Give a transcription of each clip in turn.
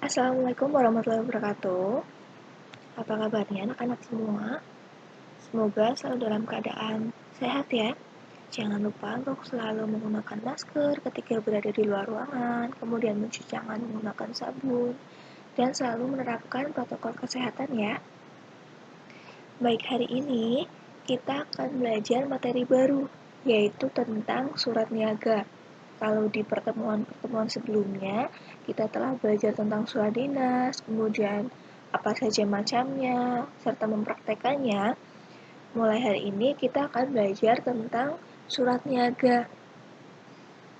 Assalamualaikum warahmatullahi wabarakatuh. Apa kabarnya anak-anak semua? Semoga selalu dalam keadaan sehat ya. Jangan lupa untuk selalu menggunakan masker ketika berada di luar ruangan, kemudian mencuci tangan menggunakan sabun, dan selalu menerapkan protokol kesehatan ya. Baik, hari ini kita akan belajar materi baru, yaitu tentang surat niaga. Kalau di pertemuan-pertemuan sebelumnya, kita telah belajar tentang surat dinas, kemudian apa saja macamnya, serta mempraktekannya. Mulai hari ini kita akan belajar tentang surat niaga.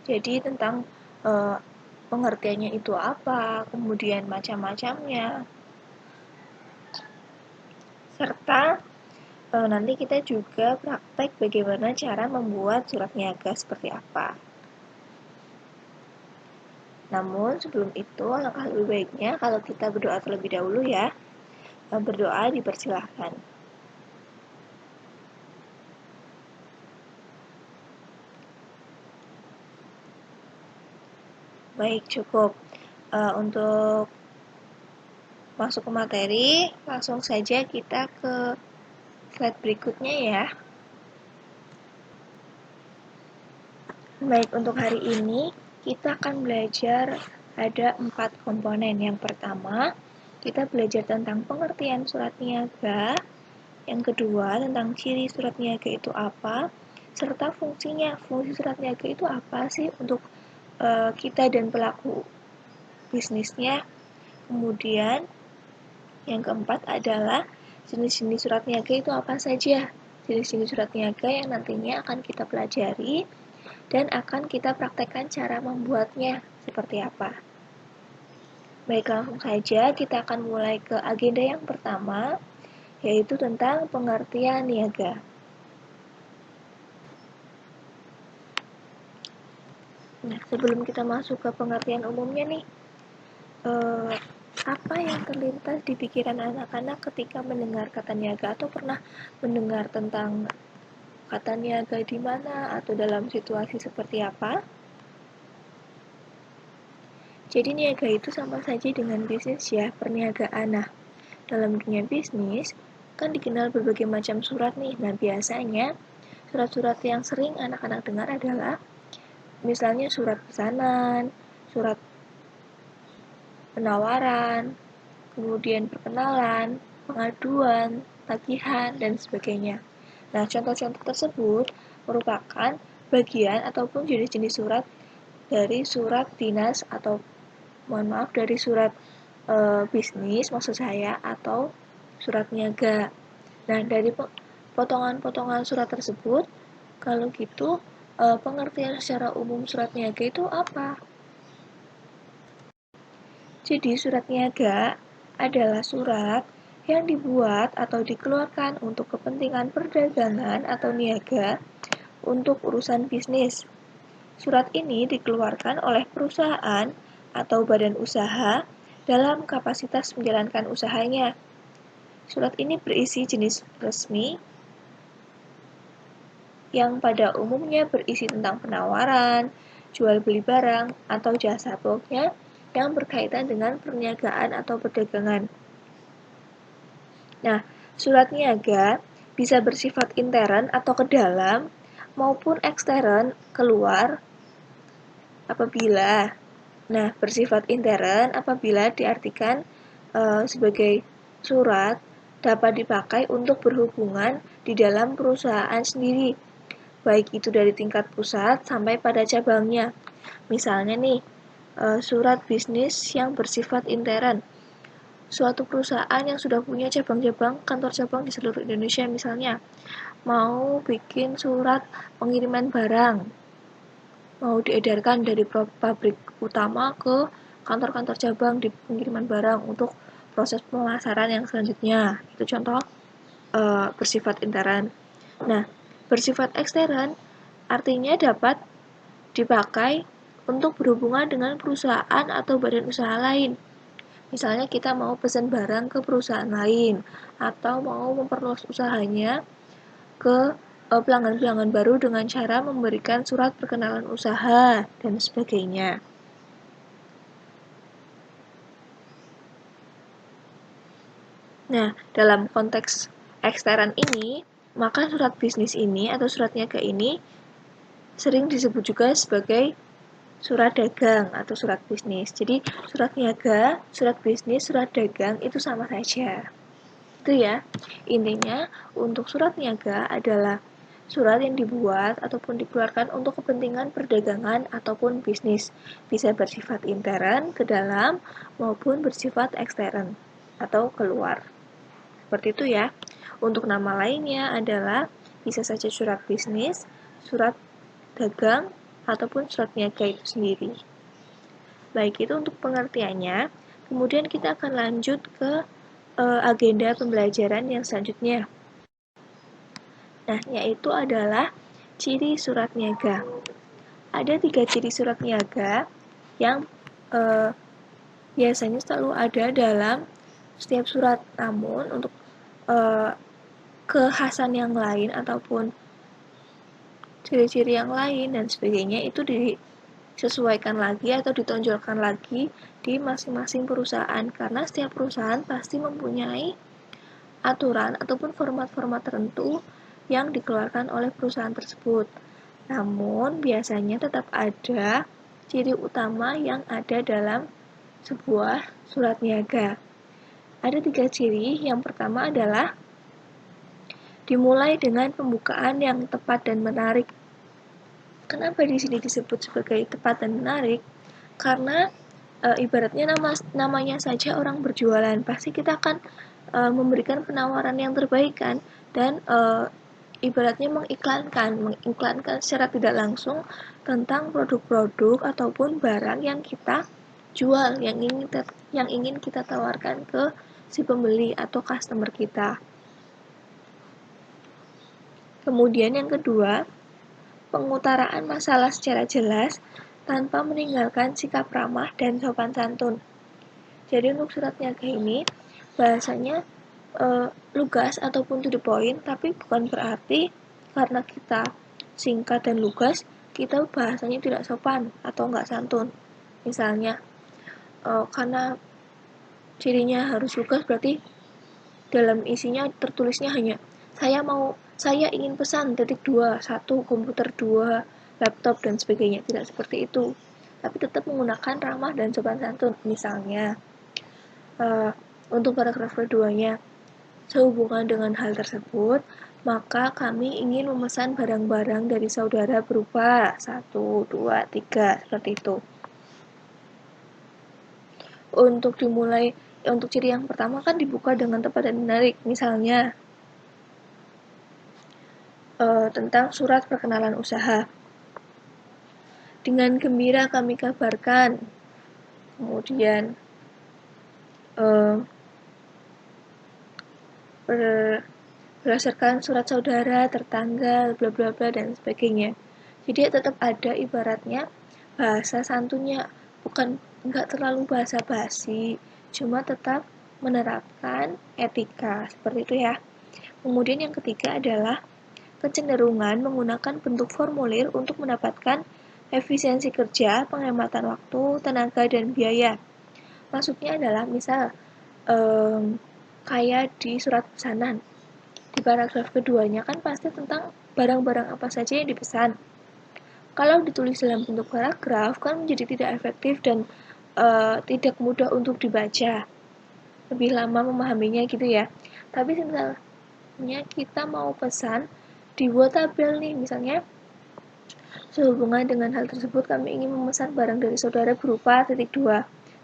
Jadi tentang pengertiannya itu apa, kemudian macam-macamnya, serta nanti kita juga praktek bagaimana cara membuat surat niaga seperti apa. Namun sebelum itu, alangkah lebih baiknya kalau kita berdoa terlebih dahulu ya. Berdoa dipersilahkan. Baik, cukup. Untuk masuk ke materi, langsung saja kita ke slide berikutnya ya. Baik, untuk hari ini kita akan belajar ada 4 komponen. Yang pertama, kita belajar tentang pengertian surat niaga. Yang kedua, tentang ciri surat niaga itu apa, serta fungsinya. Fungsi surat niaga itu apa sih untuk kita dan pelaku bisnisnya. Kemudian, yang keempat adalah jenis-jenis surat niaga itu apa saja. Jenis-jenis surat niaga yang nantinya akan kita pelajari dan akan kita praktekkan cara membuatnya seperti apa. Baik, langsung saja kita akan mulai ke agenda yang pertama, yaitu tentang pengertian niaga. Nah, sebelum kita masuk ke pengertian umumnya nih, apa yang terlintas di pikiran anak-anak ketika mendengar kata niaga, atau pernah mendengar tentang kata niaga di mana atau dalam situasi seperti apa? Jadi niaga itu sama saja dengan bisnis ya, perniagaan. Nah, dalam dunia bisnis kan dikenal berbagai macam surat nih. Nah, biasanya surat-surat yang sering anak-anak dengar adalah misalnya surat pesanan, surat penawaran, kemudian perkenalan, pengaduan, tagihan, dan sebagainya. Nah, contoh-contoh tersebut merupakan bagian ataupun jenis-jenis surat dari surat dinas atau dari surat bisnis maksud saya, atau surat niaga. Nah, dari potongan-potongan surat tersebut, kalau gitu pengertian secara umum surat niaga itu apa? Jadi surat niaga adalah surat yang dibuat atau dikeluarkan untuk kepentingan perdagangan atau niaga untuk urusan bisnis. Surat ini dikeluarkan oleh perusahaan atau badan usaha dalam kapasitas menjalankan usahanya. Surat ini berisi jenis resmi yang pada umumnya berisi tentang penawaran, jual beli barang, atau jasa, pokoknya yang berkaitan dengan perniagaan atau perdagangan. Nah, surat niaga bisa bersifat intern atau ke dalam maupun ekstern keluar apabila bersifat intern apabila diartikan sebagai surat dapat dipakai untuk berhubungan di dalam perusahaan sendiri, baik itu dari tingkat pusat sampai pada cabangnya. Misalnya nih, surat bisnis yang bersifat intern. Suatu perusahaan yang sudah punya cabang-cabang, kantor cabang di seluruh Indonesia misalnya, mau bikin surat pengiriman barang, mau diedarkan dari pabrik utama ke kantor-kantor cabang di pengiriman barang untuk proses pemasaran yang selanjutnya. Itu contoh bersifat intern. Nah, bersifat ekstern artinya dapat dipakai untuk berhubungan dengan perusahaan atau badan usaha lain. Misalnya kita mau pesan barang ke perusahaan lain atau mau memperluas usahanya ke pelanggan-pelanggan baru dengan cara memberikan surat perkenalan usaha dan sebagainya. Nah, dalam konteks ekstern ini, maka surat bisnis ini atau surat niaga ini sering disebut juga sebagai surat dagang atau surat bisnis. Jadi, surat niaga, surat bisnis, surat dagang itu sama saja. Itu ya. Intinya, untuk surat niaga adalah surat yang dibuat ataupun dikeluarkan untuk kepentingan perdagangan ataupun bisnis. Bisa bersifat intern ke dalam maupun bersifat ekstern atau keluar. Seperti itu ya. Untuk nama lainnya adalah bisa saja surat bisnis, surat dagang, ataupun surat niaga itu sendiri. Baik, itu untuk pengertiannya. Kemudian kita akan lanjut ke agenda pembelajaran yang selanjutnya. Nah, yaitu adalah ciri surat niaga. Ada 3 ciri surat niaga yang biasanya selalu ada dalam setiap surat. Namun, untuk kekhasan yang lain ataupun ciri-ciri yang lain dan sebagainya itu disesuaikan lagi atau ditonjolkan lagi di masing-masing perusahaan, karena setiap perusahaan pasti mempunyai aturan ataupun format-format tertentu yang dikeluarkan oleh perusahaan tersebut. Namun, biasanya tetap ada ciri utama yang ada dalam sebuah surat niaga. Ada 3 ciri. Yang pertama adalah dimulai dengan pembukaan yang tepat dan menarik. Kenapa di sini disebut sebagai tepat dan menarik? Karena ibaratnya namanya saja orang berjualan, pasti kita akan memberikan penawaran yang terbaik kan, dan ibaratnya mengiklankan secara tidak langsung tentang produk-produk ataupun barang yang kita jual, yang ingin kita tawarkan ke si pembeli atau customer kita. Kemudian yang kedua, pengutaraan masalah secara jelas tanpa meninggalkan sikap ramah dan sopan santun. Jadi untuk surat niaga ini bahasanya lugas ataupun to the point, tapi bukan berarti karena kita singkat dan lugas kita bahasanya tidak sopan atau nggak santun. Misalnya karena cirinya harus lugas berarti dalam isinya tertulisnya hanya saya ingin pesan .2, 1 komputer, 2 laptop dan sebagainya. Tidak seperti itu, tapi tetap menggunakan ramah dan sopan santun. Misalnya untuk paragraf keduanya, sehubungan dengan hal tersebut, maka kami ingin memesan barang-barang dari saudara berupa 1, 2, 3, seperti itu. Untuk ciri yang pertama kan dibuka dengan tepat dan menarik. Misalnya tentang surat perkenalan usaha. Dengan gembira kami kabarkan. Kemudian berdasarkan surat saudara tertanggal bla bla bla dan sebagainya. Jadi tetap ada ibaratnya bahasa santunnya, bukan nggak terlalu bahasa basi, cuma tetap menerapkan etika seperti itu ya. Kemudian yang ketiga adalah kecenderungan menggunakan bentuk formulir untuk mendapatkan efisiensi kerja, penghematan waktu, tenaga, dan biaya. Maksudnya adalah misal kayak di surat pesanan, di paragraf keduanya kan pasti tentang barang-barang apa saja yang dipesan. Kalau ditulis dalam bentuk paragraf kan menjadi tidak efektif dan tidak mudah untuk dibaca, lebih lama memahaminya gitu ya. Tapi misalnya kita mau pesan, dibuat tabel nih, misalnya sehubungan dengan hal tersebut kami ingin memesan barang dari saudara berupa .2,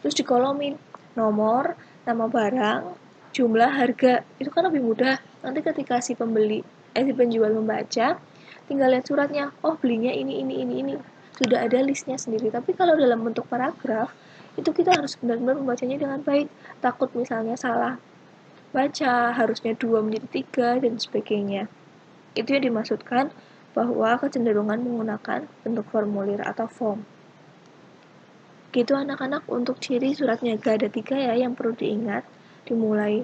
terus dikolomin nomor, nama barang, jumlah, harga. Itu kan lebih mudah. Nanti ketika si penjual membaca, tinggal lihat suratnya, oh belinya ini, sudah ada listnya sendiri. Tapi kalau dalam bentuk paragraf, itu kita harus benar-benar membacanya dengan baik, takut misalnya salah baca, harusnya 2 menjadi 3 dan sebagainya. Itu yang dimaksudkan bahwa kecenderungan menggunakan bentuk formulir atau form. Gitu anak-anak, untuk ciri surat niaga ada 3 ya yang perlu diingat. Dimulai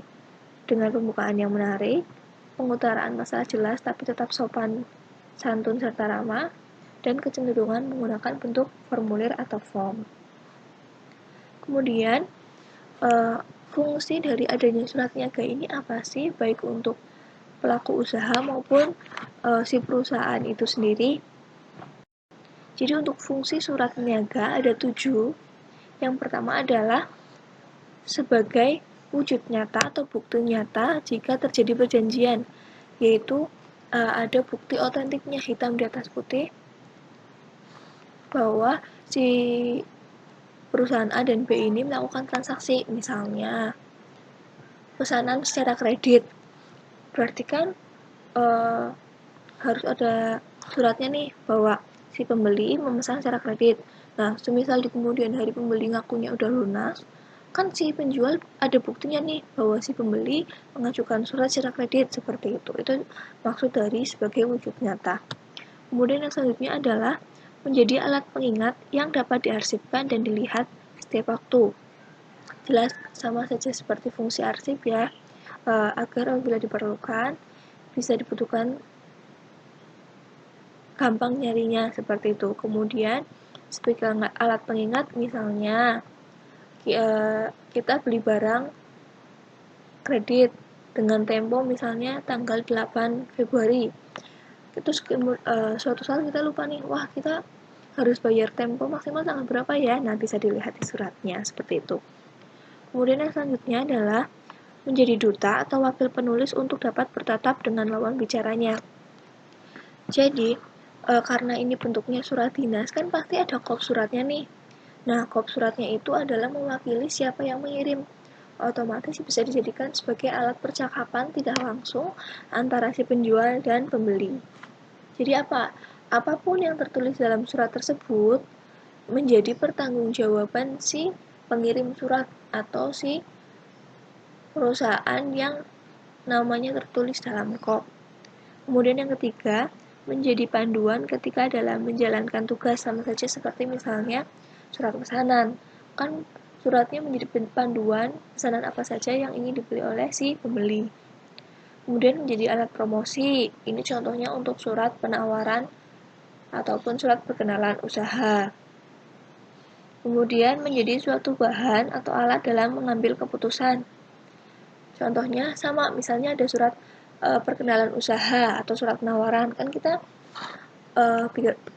dengan pembukaan yang menarik, pengutaraan masalah jelas tapi tetap sopan, santun serta ramah, dan kecenderungan menggunakan bentuk formulir atau form. Kemudian fungsi dari adanya surat niaga ini apa sih, baik untuk pelaku usaha maupun si perusahaan itu sendiri? Jadi untuk fungsi surat niaga ada 7. Yang pertama adalah sebagai wujud nyata atau bukti nyata jika terjadi perjanjian, yaitu ada bukti otentiknya hitam di atas putih bahwa si perusahaan A dan B ini melakukan transaksi, misalnya pesanan secara kredit. Berarti kan harus ada suratnya nih bahwa si pembeli memesan secara kredit. Nah, semisal di kemudian hari pembeli ngakunya udah lunas, kan si penjual ada buktinya nih bahwa si pembeli mengajukan surat secara kredit seperti itu. Itu maksud dari sebagai wujud nyata. Kemudian yang selanjutnya adalah menjadi alat pengingat yang dapat diarsipkan dan dilihat setiap waktu. Jelas sama saja seperti fungsi arsip ya, agar apabila diperlukan bisa dibutuhkan gampang nyarinya seperti itu. Kemudian sebagai alat pengingat, misalnya kita beli barang kredit dengan tempo misalnya tanggal 8 Februari. Terus suatu saat kita lupa nih, wah kita harus bayar tempo maksimal tanggal berapa ya? Nah, bisa dilihat di suratnya seperti itu. Kemudian yang selanjutnya adalah menjadi duta atau wakil penulis untuk dapat bertatap dengan lawan bicaranya. Jadi, karena ini bentuknya surat dinas, kan pasti ada kop suratnya nih. Nah, kop suratnya itu adalah mewakili siapa yang mengirim. Otomatis bisa dijadikan sebagai alat percakapan tidak langsung antara si penjual dan pembeli. Jadi apapun yang tertulis dalam surat tersebut menjadi pertanggungjawaban si pengirim surat atau si perusahaan yang namanya tertulis dalam kop. Kemudian yang ketiga, menjadi panduan ketika dalam menjalankan tugas, sama saja seperti misalnya surat pesanan. Kan suratnya menjadi panduan pesanan apa saja yang ingin dibeli oleh si pembeli. Kemudian menjadi alat promosi. Ini contohnya untuk surat penawaran ataupun surat perkenalan usaha. Kemudian menjadi suatu bahan atau alat dalam mengambil keputusan. Contohnya sama, misalnya ada surat perkenalan usaha atau surat penawaran, kan kita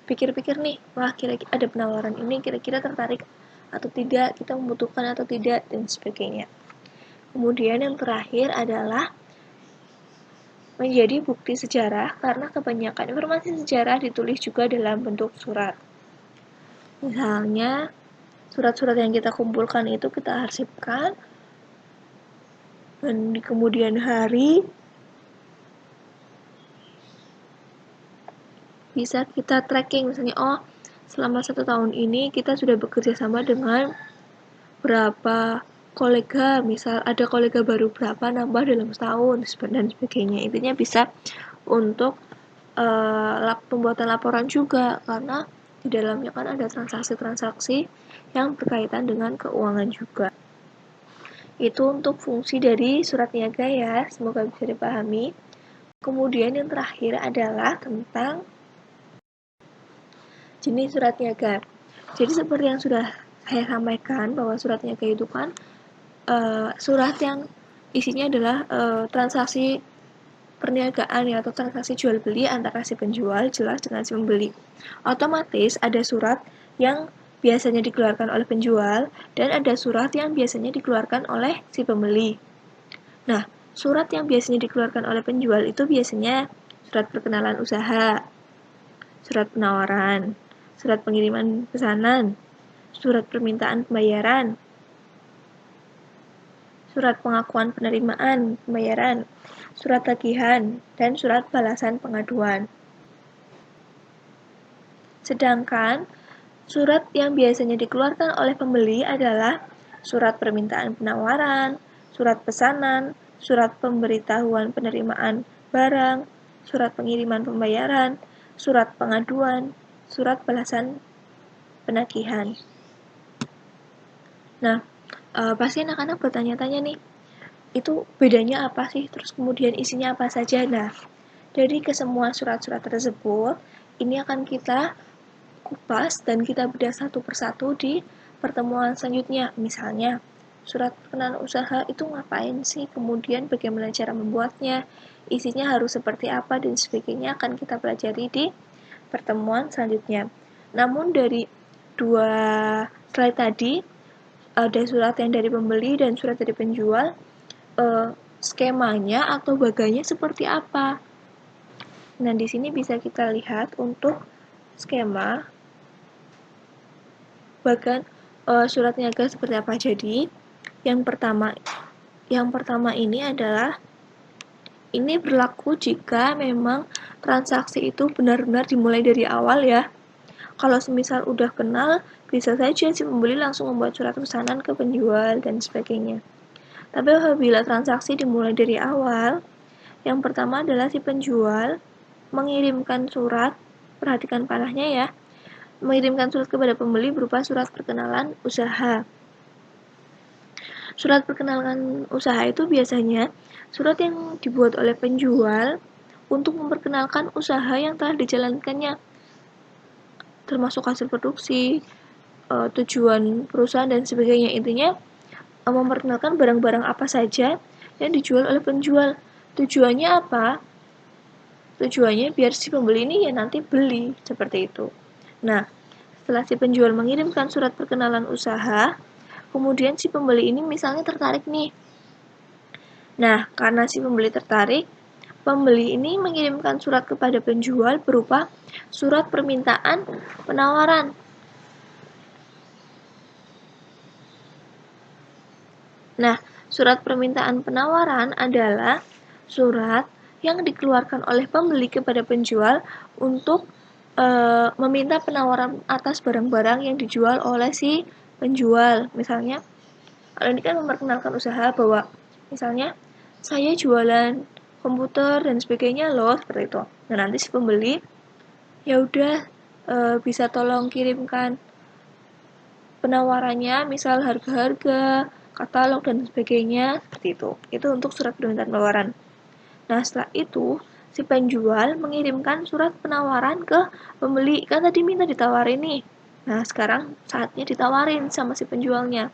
pikir-pikir nih, wah kira-kira ada penawaran ini, kira-kira tertarik atau tidak, kita membutuhkan atau tidak, dan sebagainya. Kemudian yang terakhir adalah menjadi bukti sejarah, karena kebanyakan informasi sejarah ditulis juga dalam bentuk surat. Misalnya, surat-surat yang kita kumpulkan itu kita arsipkan, dan di kemudian hari bisa kita tracking, misalnya selama 1 tahun ini kita sudah bekerja sama dengan berapa kolega, misal ada kolega baru berapa nambah dalam setahun dan sebagainya. Intinya bisa untuk pembuatan laporan juga, karena di dalamnya kan ada transaksi-transaksi yang berkaitan dengan keuangan juga. Itu untuk fungsi dari surat niaga ya, semoga bisa dipahami. Kemudian yang terakhir adalah tentang jenis surat niaga. Jadi seperti yang sudah saya sampaikan, bahwa surat niaga itu kan surat yang isinya adalah transaksi perniagaan ya, atau transaksi jual beli antara si penjual jelas dengan si pembeli. Otomatis ada surat yang biasanya dikeluarkan oleh penjual dan ada surat yang biasanya dikeluarkan oleh si pembeli. Nah, surat yang biasanya dikeluarkan oleh penjual itu biasanya surat perkenalan usaha, surat penawaran, surat pengiriman pesanan, surat permintaan pembayaran, surat pengakuan penerimaan pembayaran, surat tagihan, dan surat balasan pengaduan. Sedangkan surat yang biasanya dikeluarkan oleh pembeli adalah surat permintaan penawaran, surat pesanan, surat pemberitahuan penerimaan barang, surat pengiriman pembayaran, surat pengaduan, surat balasan penagihan. Nah, pasti anak-anak bertanya-tanya nih, itu bedanya apa sih? Terus kemudian isinya apa saja? Nah, dari kesemua surat-surat tersebut, ini akan kita kupas dan kita bedah satu persatu di pertemuan selanjutnya. Misalnya, surat perkenalan usaha itu ngapain sih, kemudian bagaimana cara membuatnya, isinya harus seperti apa, dan sebagainya akan kita pelajari di pertemuan selanjutnya. Namun dari dua slide tadi, ada surat yang dari pembeli dan surat dari penjual, skemanya atau baganya seperti apa. Nah, di sini bisa kita lihat untuk skema bagan surat niaga seperti apa. Jadi, yang pertama ini adalah ini berlaku jika memang transaksi itu benar-benar dimulai dari awal ya. Kalau semisal udah kenal, bisa saja si pembeli langsung membuat surat pesanan ke penjual dan sebagainya. Tapi apabila transaksi dimulai dari awal, yang pertama adalah si penjual mengirimkan surat, perhatikan panahnya ya, mengirimkan surat kepada pembeli berupa surat perkenalan usaha. Surat perkenalan usaha itu biasanya surat yang dibuat oleh penjual untuk memperkenalkan usaha yang telah dijalankannya, termasuk hasil produksi, tujuan perusahaan dan sebagainya. Intinya memperkenalkan barang-barang apa saja yang dijual oleh penjual. Tujuannya apa? Tujuannya biar si pembeli ini ya nanti beli, seperti itu. Nah, setelah si penjual mengirimkan surat perkenalan usaha, kemudian si pembeli ini misalnya tertarik nih. Nah, karena si pembeli tertarik, pembeli ini mengirimkan surat kepada penjual berupa surat permintaan penawaran. Nah, surat permintaan penawaran adalah surat yang dikeluarkan oleh pembeli kepada penjual untuk meminta penawaran atas barang-barang yang dijual oleh si penjual. Misalnya, kalau ini kan memperkenalkan usaha bahwa misalnya saya jualan komputer dan sebagainya loh, seperti itu. Nah, nanti si pembeli ya udah bisa tolong kirimkan penawarannya, misal harga-harga, katalog dan sebagainya, seperti itu. Itu untuk surat permintaan penawaran. Nah, setelah itu si penjual mengirimkan surat penawaran ke pembeli. Kan tadi minta ditawarin nih. Nah, sekarang saatnya ditawarin sama si penjualnya.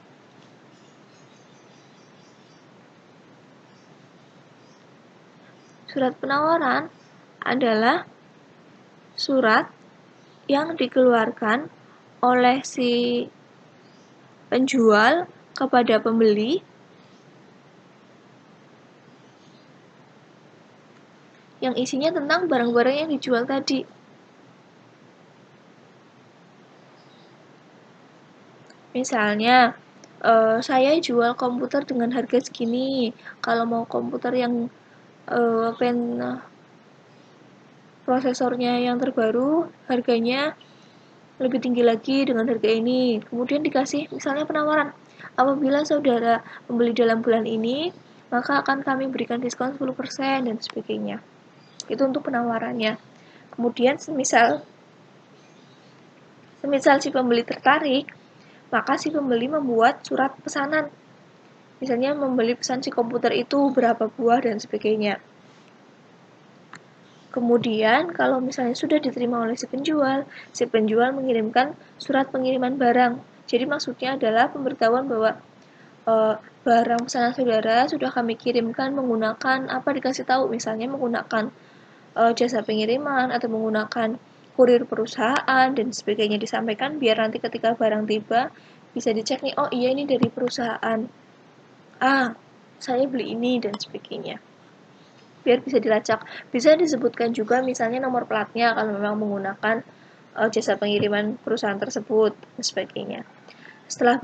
Surat penawaran adalah surat yang dikeluarkan oleh si penjual kepada pembeli yang isinya tentang barang-barang yang dijual tadi. Misalnya, saya jual komputer dengan harga segini. Kalau mau komputer yang prosesornya yang terbaru, harganya lebih tinggi lagi dengan harga ini. Kemudian dikasih misalnya penawaran, apabila saudara membeli dalam bulan ini, maka akan kami berikan diskon 10% dan sebagainya. Itu untuk penawarannya. Kemudian semisal si pembeli tertarik, maka si pembeli membuat surat pesanan. Misalnya membeli pesan si komputer itu berapa buah dan sebagainya. Kemudian, kalau misalnya sudah diterima oleh si penjual mengirimkan surat pengiriman barang. Jadi maksudnya adalah pemberitahuan bahwa barang pesanan saudara sudah kami kirimkan menggunakan apa, dikasih tahu, misalnya menggunakan jasa pengiriman atau menggunakan kurir perusahaan dan sebagainya, disampaikan biar nanti ketika barang tiba bisa dicek nih, oh iya ini dari perusahaan saya beli ini dan sebagainya, biar bisa dilacak. Bisa disebutkan juga misalnya nomor platnya kalau memang menggunakan jasa pengiriman perusahaan tersebut dan sebagainya. Setelah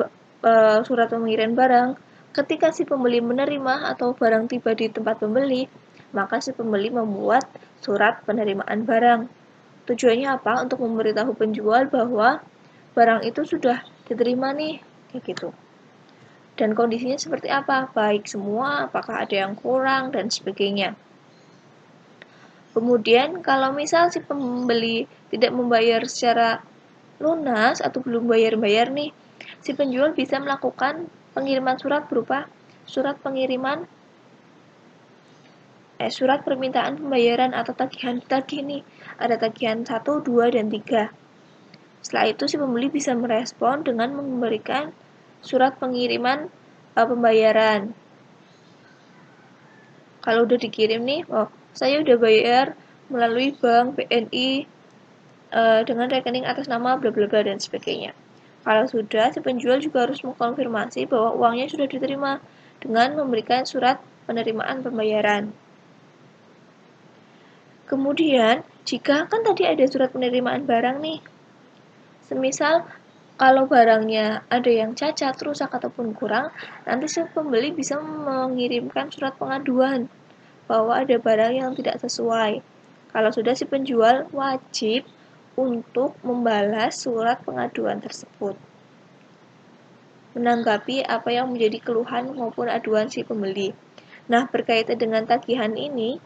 surat pengiriman barang, ketika si pembeli menerima atau barang tiba di tempat pembeli, maka si pembeli membuat surat penerimaan barang. Tujuannya apa? Untuk memberitahu penjual bahwa barang itu sudah diterima nih, kayak gitu. Dan kondisinya seperti apa? Baik semua, apakah ada yang kurang dan sebagainya. Kemudian kalau misal si pembeli tidak membayar secara lunas atau belum bayar-bayar nih, si penjual bisa melakukan pengiriman surat berupa surat permintaan pembayaran atau tagihan tagih nih. Ada tagihan 1, 2, dan 3. Setelah itu si pembeli bisa merespon dengan memberikan surat pengiriman pembayaran. Kalau udah dikirim nih, oh saya udah bayar melalui bank BNI dengan rekening atas nama bla bla bla dan sebagainya. Kalau sudah, si penjual juga harus mengkonfirmasi bahwa uangnya sudah diterima dengan memberikan surat penerimaan pembayaran. Kemudian, jika kan tadi ada surat penerimaan barang nih, semisal kalau barangnya ada yang cacat, rusak, ataupun kurang, nanti si pembeli bisa mengirimkan surat pengaduan bahwa ada barang yang tidak sesuai. Kalau sudah, si penjual wajib untuk membalas surat pengaduan tersebut, menanggapi apa yang menjadi keluhan maupun aduan si pembeli. Nah, berkaitan dengan tagihan ini,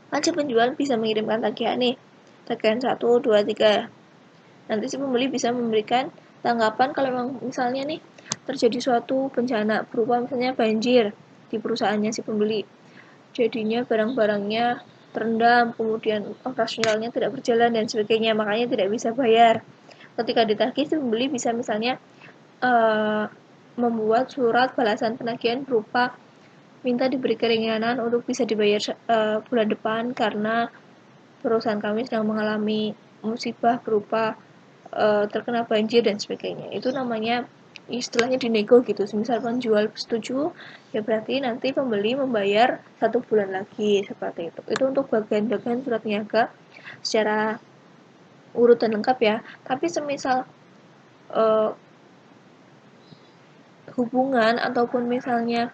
kan si penjual bisa mengirimkan tagihan nih, tagihan 1, 2, 3. Nanti si pembeli bisa memberikan tanggapan kalau memang misalnya nih terjadi suatu bencana berupa misalnya banjir di perusahaannya si pembeli. Jadinya barang-barangnya terendam, kemudian operasionalnya tidak berjalan dan sebagainya, makanya tidak bisa bayar. Ketika ditagih, si pembeli bisa misalnya membuat surat balasan penagihan berupa minta diberi keringanan untuk bisa dibayar bulan depan karena perusahaan kami sedang mengalami musibah berupa terkena banjir dan sebagainya. Itu namanya istilahnya dinego gitu. Misal penjual setuju, ya berarti nanti pembeli membayar 1 bulan lagi seperti itu. Itu untuk bagian-bagian surat niaga secara urut dan lengkap ya. Tapi semisal hubungan ataupun misalnya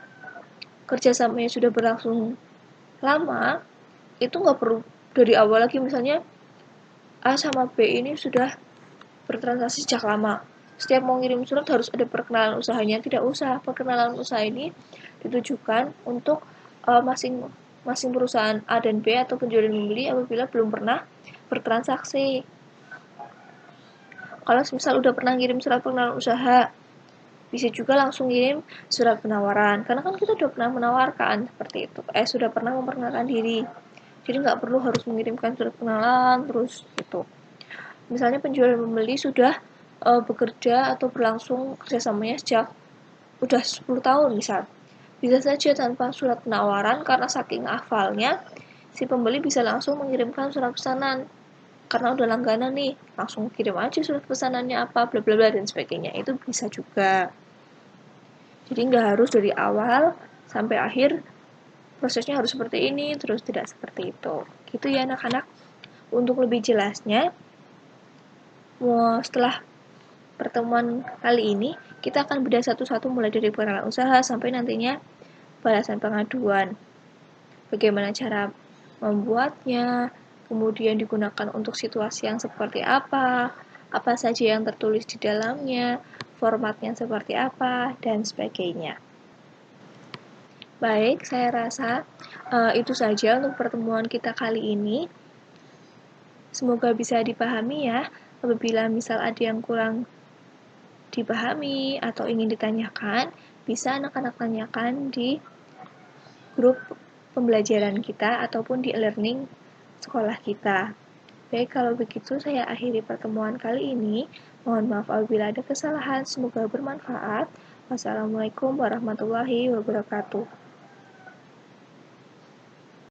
kerjasamanya sudah berlangsung lama, itu nggak perlu dari awal lagi. Misalnya A sama B ini sudah bertransaksi sejak lama, setiap mau ngirim surat harus ada perkenalan usahanya. Tidak usah, perkenalan usaha ini ditujukan untuk masing-masing perusahaan A dan B atau penjual dan pembeli apabila belum pernah bertransaksi. Kalau misal udah pernah ngirim surat perkenalan usaha, bisa juga langsung kirim surat penawaran, karena kan kita udah pernah menawarkan seperti itu, sudah pernah memperkenalkan diri, jadi nggak perlu harus mengirimkan surat pengenalan terus gitu. Misalnya penjual dan pembeli sudah bekerja atau berlangsung kerjasamanya sejak udah 10 tahun misal, bisa saja tanpa surat penawaran karena saking hafalnya si pembeli bisa langsung mengirimkan surat pesanan karena udah langganan nih, langsung kirim aja surat pesanannya apa bla bla bla dan sebagainya. Itu bisa juga. Jadi nggak harus dari awal sampai akhir prosesnya harus seperti ini, terus tidak seperti itu. Gitu ya anak-anak. Untuk lebih jelasnya, setelah pertemuan kali ini, kita akan bedah satu-satu mulai dari perkenalan usaha sampai nantinya balasan pengaduan. Bagaimana cara membuatnya, kemudian digunakan untuk situasi yang seperti apa saja yang tertulis di dalamnya, formatnya seperti apa, dan sebagainya. Baik, saya rasa itu saja untuk pertemuan kita kali ini. Semoga bisa dipahami ya. Apabila misal ada yang kurang dipahami atau ingin ditanyakan, bisa anak-anak tanyakan di grup pembelajaran kita ataupun di e-learning sekolah kita. Baik, kalau begitu saya akhiri pertemuan kali ini. Mohon maaf apabila ada kesalahan, semoga bermanfaat. Wassalamualaikum warahmatullahi wabarakatuh.